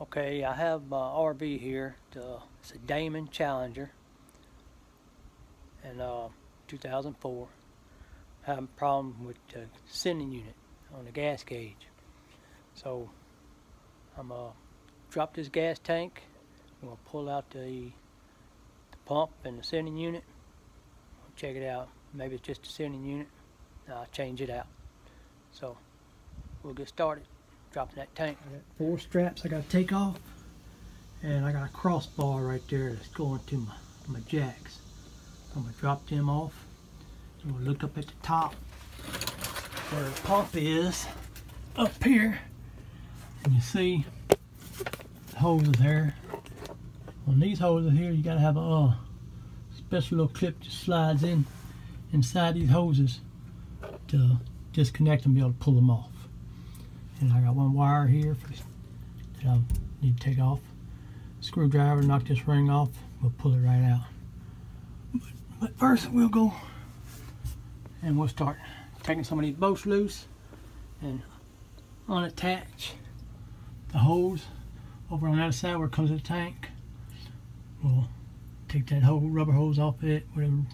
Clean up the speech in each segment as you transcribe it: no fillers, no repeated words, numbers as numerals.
Okay, I have my RV here. It's a Damon Challenger, and 2004. I have a problem with the sending unit on the gas gauge. So I'm gonna drop this gas tank. I'm gonna pull out the pump and the sending unit. Check it out. Maybe it's just the sending unit. I'll change it out. So we'll get started dropping that tank. I got 4 straps I gotta take off, and I got a crossbar right there that's going to my jacks. I'm gonna drop them off. And we'll look up at the top where the pump is up here, and you see the hoses there. On these hoses here, you gotta have a special little clip that slides in inside these hoses to disconnect them, be able to pull them off. And I got one wire here that I need to take off. Screwdriver, knock this ring off, we'll pull it right out. But first we'll go and we'll start taking some of these bolts loose and unattach the hose over on the other side where it comes to the tank. We'll take that whole rubber hose off it with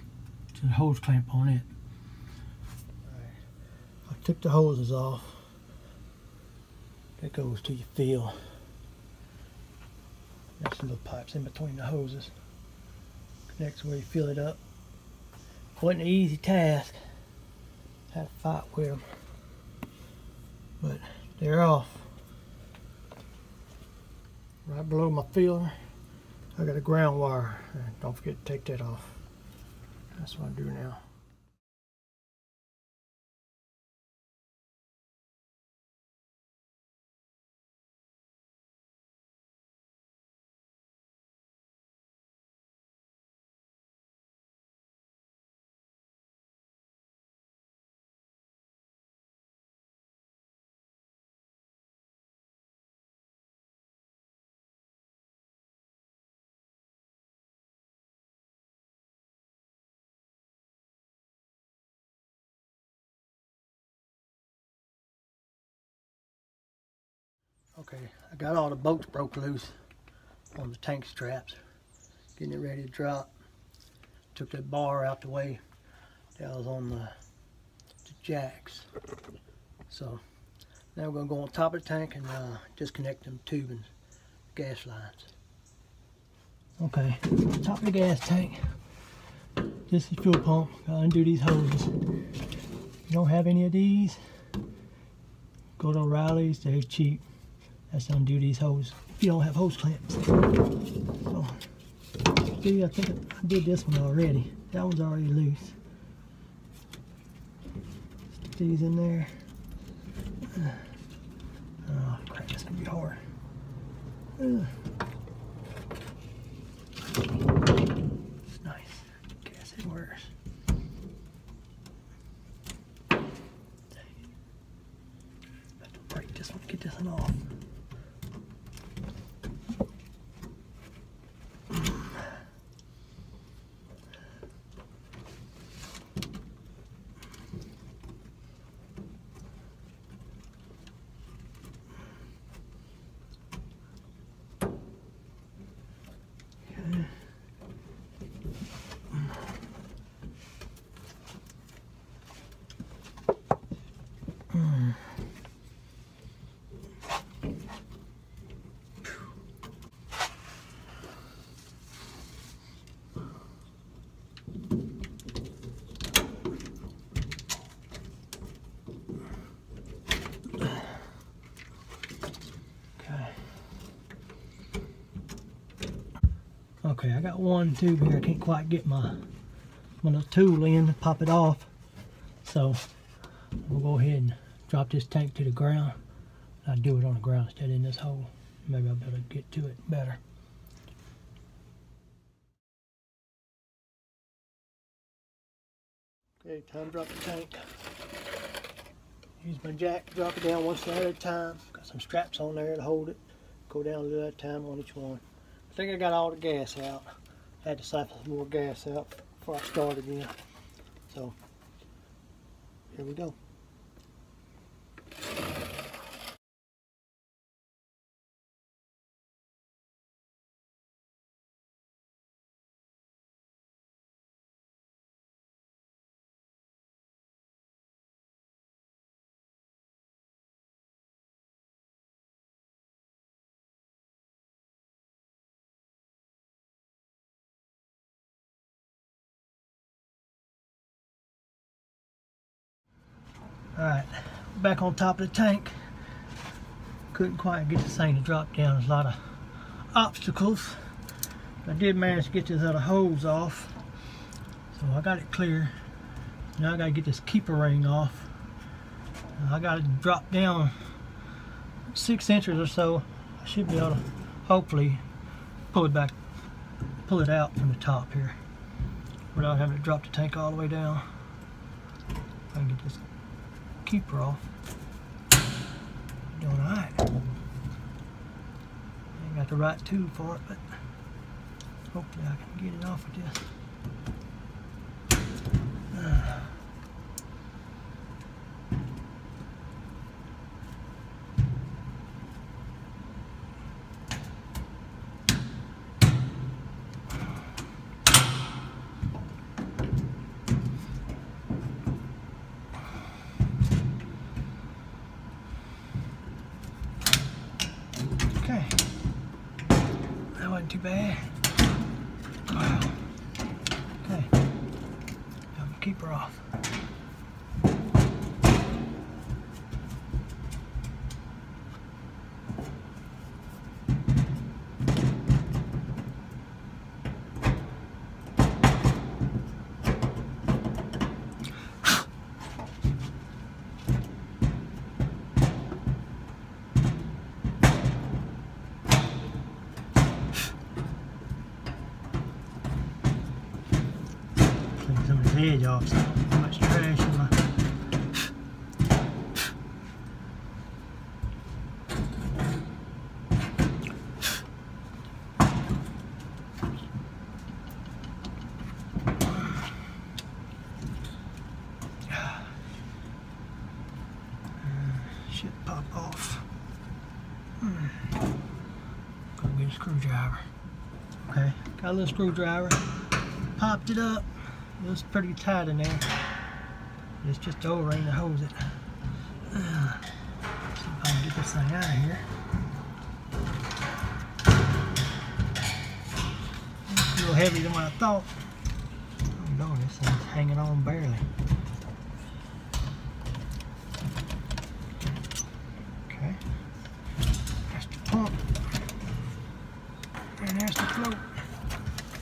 a hose clamp on it. I took the hoses off. That goes to your fill. There's some little pipes in between the hoses. Connects where you fill it up. Wasn't an easy task. Had to fight with them. But they're off. Right below my filler, I got a ground wire. Don't forget to take that off. That's what I'm doing now. Okay, I got all the bolts broke loose on the tank straps. Getting it ready to drop. Took that bar out the way that was on the jacks. So now we're going to go on top of the tank and disconnect them tubing gas lines. Okay, top of the gas tank. This is fuel pump. Gotta undo these hoses. You don't have any of these, go to O'Reilly's, they're cheap. That's undo these hoses if you don't have hose clamps. So, see, I think I did this one already. That one's already loose. Stick these in there. Oh crap, that's gonna be hard. It's nice. Guess it works. Have to break this one, get this one off. Okay, I got one tube here. I can't quite get my little tool in to pop it off. So we'll go ahead and drop this tank to the ground. I'll do it on the ground instead of in this hole. Maybe I'll be able to get to it better. Okay, time to drop the tank. Use my jack to drop it down one side at a time. Got some straps on there to hold it. Go down a little at a time on each one. I think I got all the gas out. Had to siphon some more gas out before I start again. So, here we go. Alright, back on top of the tank. Couldn't quite get this thing to drop down. There's a lot of obstacles. I did manage to get this other hose off. So I got it clear. Now I gotta get this keeper ring off. I got it drop down 6 inches or so. I should be able to hopefully pull it out from the top here without having to drop the tank all the way down. I can get this keeper off. Doing alright. Ain't got the right tool for it, but hopefully I can get it off with this. Okay, that wasn't too bad. Wow. Okay, I'm gonna keep her off. Some of this edge off, so much trash in my should pop off. Go get a screwdriver. Okay, got a little screwdriver, popped it up. It was pretty tight in there. It's just the O-ring to hose it. See if I can get this thing out of here. It's a little heavier than what I thought. Oh no, this thing's hanging on barely. Okay. That's the pump. And there's the float.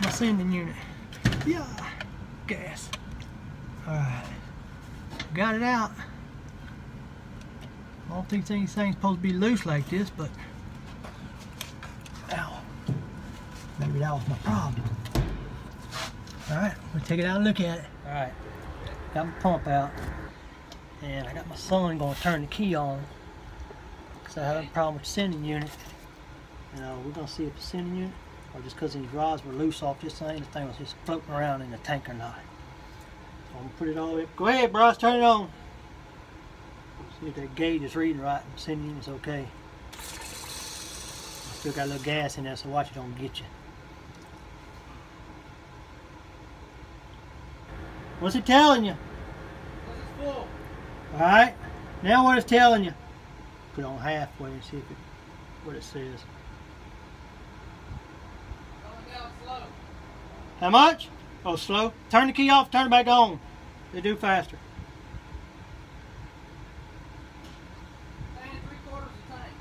My sending unit. Yeah. Gas. Alright. Got it out. I don't think these things supposed to be loose like this, but ow. Maybe that was my problem. Alright, we'll take it out and look at it. Alright. Got my pump out. And I got my son gonna turn the key on. Because I have a problem with the sending unit. We're gonna see if the sending unit or just because these rods were loose off this thing was just floating around in the tank or not. So I'm going to put it all the way. Go ahead, Bryce, turn it on. See if that gauge is reading right and the sending unit's okay. I still got a little gas in there, so watch it don't get you. What's it telling you? It's full. Alright, now what it's telling you. Put it on halfway and see if what it says. Slow. How much? Oh, slow. Turn the key off, turn it back on. They do faster. And 3/4 tank.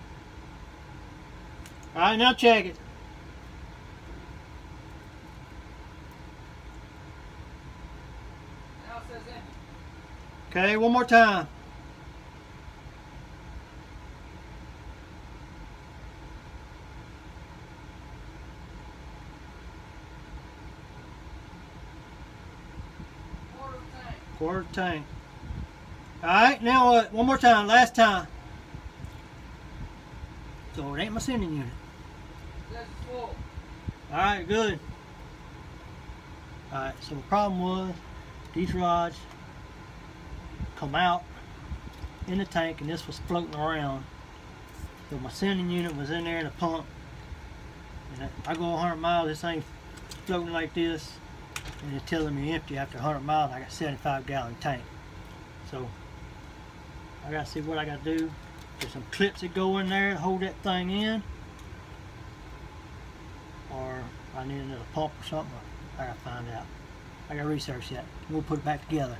Alright, now check it. Now it says empty. Okay, one more time. Quarter tank. Alright, now what? One more time, last time. So it ain't my sending unit. That's full. Alright, good. Alright, so the problem was these rods come out in the tank and this was floating around. So my sending unit was in there in the pump. And I go 100 miles, this thing's floating like this. And it's telling me empty after 100 miles. I got a 75-gallon tank. So I gotta see what I gotta do. There's some clips that go in there to hold that thing in, or I need another pump or something. I gotta find out. I gotta research that. We'll put it back together.